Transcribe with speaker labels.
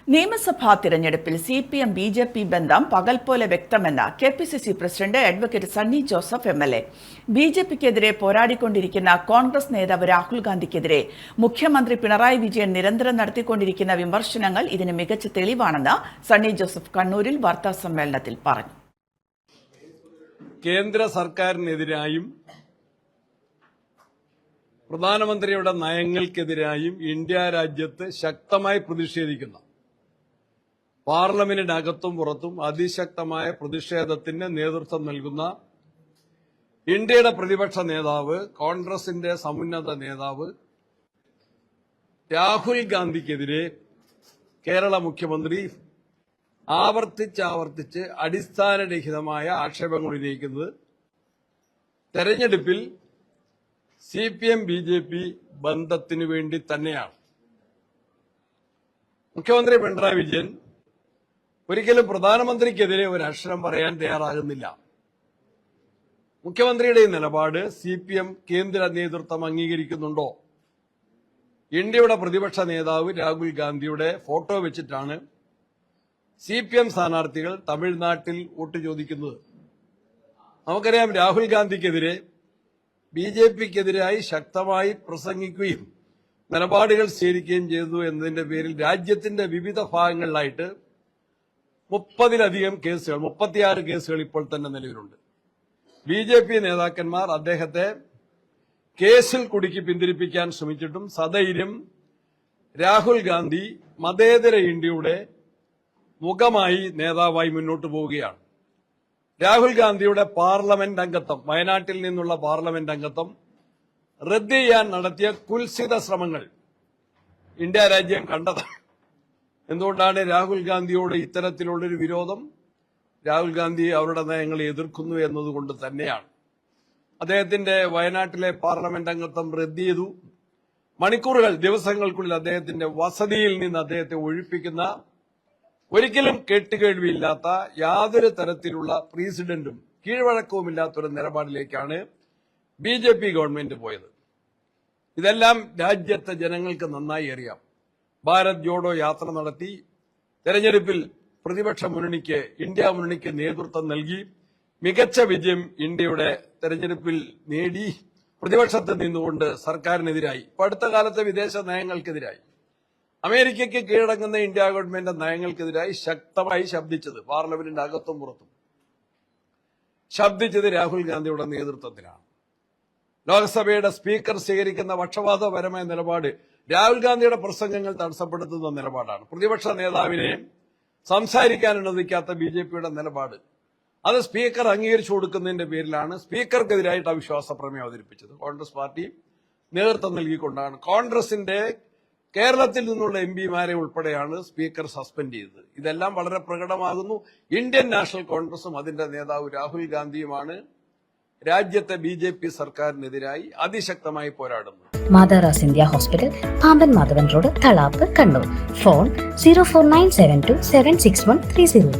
Speaker 1: നിയമസഭാ തിരഞ്ഞെടുപ്പിൽ CPM BJP ബന്ധം പകൽ പോലെ വ്യക്തമെന്ന് KPCC president advocate Sunny Joseph MLA. BJPക്കെതിരെ പോരാടിക്കൊണ്ടിരിക്കുന്ന കോൺഗ്രസ് നേതാവ് രാഹുൽ ഗാന്ധിക്കെതിരെ മുഖ്യമന്ത്രി പിണറായി വിജയൻ നിരന്തരം നടത്തിക്കൊണ്ടിരിക്കുന്ന വിമർശനങ്ങൾ ഇതിന് മികച്ച തെളിവാണെന്ന് സണ്ണി ജോസഫ് കണ്ണൂരിൽ വാർത്താസമ്മേളനത്തിൽ പറഞ്ഞു.
Speaker 2: കേന്ദ്ര സർക്കാരിനെതിരായും പ്രധാനമന്ത്രിയുടെ നയങ്ങൾക്കെതിരായും ഇന്ത്യ രാജ്യത്ത് ശക്തമായി പ്രതിഷേധിക്കുന്ന പാർലമെന്റിനകത്തും പുറത്തും അതിശക്തമായ പ്രതിഷേധത്തിന് നേതൃത്വം നൽകുന്ന ഇന്ത്യയുടെ പ്രതിപക്ഷ നേതാവ്, കോൺഗ്രസിന്റെ സമുന്നത നേതാവ് രാഹുൽ ഗാന്ധിക്കെതിരെ കേരള മുഖ്യമന്ത്രി ആവർത്തിച്ച് അടിസ്ഥാനരഹിതമായ ആക്ഷേപങ്ങൾ ഉന്നയിക്കുന്നത് തെരഞ്ഞെടുപ്പിൽ CPM BJP ബന്ധത്തിനു വേണ്ടി തന്നെയാണ്. മുഖ്യമന്ത്രി പിണറായി വിജയൻ ഒരിക്കലും പ്രധാനമന്ത്രിക്കെതിരെ ഒരു അക്ഷരം പറയാൻ തയ്യാറാകുന്നില്ല. മുഖ്യമന്ത്രിയുടെ നിലപാട് CPM കേന്ദ്ര നേതൃത്വം അംഗീകരിക്കുന്നുണ്ടോ? ഇന്ത്യയുടെ പ്രതിപക്ഷ നേതാവ് രാഹുൽ ഗാന്ധിയുടെ ഫോട്ടോ വെച്ചിട്ടാണ് CPM സ്ഥാനാർത്ഥികൾ തമിഴ്നാട്ടിൽ വോട്ട് ചോദിക്കുന്നത്. നമുക്കറിയാം, രാഹുൽ ഗാന്ധിക്കെതിരെ BJPക്കെതിരായി ശക്തമായി പ്രസംഗിക്കുകയും നിലപാടുകൾ സ്വീകരിക്കുകയും ചെയ്തു എന്നതിന്റെ പേരിൽ രാജ്യത്തിന്റെ വിവിധ ഭാഗങ്ങളിലായിട്ട് 30-ലധികം കേസുകൾ, 36 കേസുകൾ ഇപ്പോൾ തന്നെ നിലവിലുണ്ട്. BJP നേതാക്കന്മാർ അദ്ദേഹത്തെ കേസിൽ കുടുക്കി പിന്തിരിപ്പിക്കാൻ ശ്രമിച്ചിട്ടും സധൈര്യം രാഹുൽ ഗാന്ധി മതേതര ഇന്ത്യയുടെ മുഖമായി, നേതാവായി മുന്നോട്ട് പോവുകയാണ്. രാഹുൽ ഗാന്ധിയുടെ പാർലമെന്റ് അംഗത്വം, വയനാട്ടിൽ നിന്നുള്ള പാർലമെന്റ് അംഗത്വം റദ്ദ് ചെയ്യാൻ നടത്തിയ കുൽസിത ശ്രമങ്ങൾ ഇന്ത്യ രാജ്യം കണ്ടതാണ്. എന്തുകൊണ്ടാണ് രാഹുൽ ഗാന്ധിയോട് ഇത്തരത്തിലുള്ളൊരു വിരോധം? രാഹുൽ ഗാന്ധി അവരുടെ നയങ്ങളെ എതിർക്കുന്നു എന്നതുകൊണ്ട് തന്നെയാണ്. അദ്ദേഹത്തിന്റെ വയനാട്ടിലെ പാർലമെന്റ് അംഗത്വം റദ്ദ് ചെയ്തു. മണിക്കൂറുകൾ, ദിവസങ്ങൾക്കുള്ളിൽ അദ്ദേഹത്തിന്റെ വസതിയിൽ നിന്ന് അദ്ദേഹത്തെ ഒഴിപ്പിക്കുന്ന, ഒരിക്കലും കേട്ടുകേൾവിയില്ലാത്ത, യാതൊരു തരത്തിലുള്ള പ്രീസിഡന്റും കീഴ്വഴക്കവുമില്ലാത്തൊരു നിലപാടിലേക്കാണ് BJP ഗവൺമെന്റ് പോയത്. ഇതെല്ലാം രാജ്യത്തെ ജനങ്ങൾക്ക് നന്നായി അറിയാം. ഭാരത് ജോഡോ യാത്ര നടത്തി തെരഞ്ഞെടുപ്പിൽ പ്രതിപക്ഷ മുന്നണിക്ക്, ഇന്ത്യ മുന്നണിക്ക് നേതൃത്വം നൽകി മികച്ച വിജയം ഇന്ത്യയുടെ തെരഞ്ഞെടുപ്പിൽ നേടി. പ്രതിപക്ഷത്ത് നിന്നുകൊണ്ട് സർക്കാരിനെതിരായി, ഇപ്പൊ അടുത്ത കാലത്തെ വിദേശ നയങ്ങൾക്കെതിരായി, അമേരിക്കയ്ക്ക് കീഴടങ്ങുന്ന ഇന്ത്യ ഗവൺമെന്റ് നയങ്ങൾക്കെതിരായി ശക്തമായി ശബ്ദിച്ചത്, പാർലമെന്റിന്റെ അകത്തും പുറത്തും ശബ്ദിച്ചത് രാഹുൽ ഗാന്ധിയുടെ നേതൃത്വത്തിലാണ്. ലോക്സഭയുടെ സ്പീക്കർ സ്വീകരിക്കുന്ന പക്ഷപാതപരമായ നിലപാട് രാഹുൽ ഗാന്ധിയുടെ പ്രസംഗങ്ങൾ തടസ്സപ്പെടുത്തുന്ന നിലപാടാണ്. പ്രതിപക്ഷ നേതാവിനെ സംസാരിക്കാൻ അനുവദിക്കാത്ത BJPയുടെ നിലപാട്, അത് സ്പീക്കർ അംഗീകരിച്ചു കൊടുക്കുന്നതിന്റെ പേരിലാണ് സ്പീക്കർക്കെതിരായിട്ട് അവിശ്വാസ പ്രമേയം അവതരിപ്പിച്ചത്. കോൺഗ്രസ് പാർട്ടി നേതൃത്വം നൽകിക്കൊണ്ടാണ്. കോൺഗ്രസിന്റെ കേരളത്തിൽ നിന്നുള്ള MPമാരെ ഉൾപ്പെടെയാണ് സ്പീക്കർ സസ്പെൻഡ് ചെയ്തത്. ഇതെല്ലാം വളരെ പ്രകടമാകുന്നു. ഇന്ത്യൻ നാഷണൽ കോൺഗ്രസും അതിന്റെ നേതാവ് രാഹുൽ ഗാന്ധിയുമാണ് രാജ്യത്തെ BJP സർക്കാരിനെതിരായി അതിശക്തമായി പോരാടുന്നത്.
Speaker 3: മാതാറാസ് India hospital, Pamban Madhavan road, Thalap, Kannur. Phone 04972761303.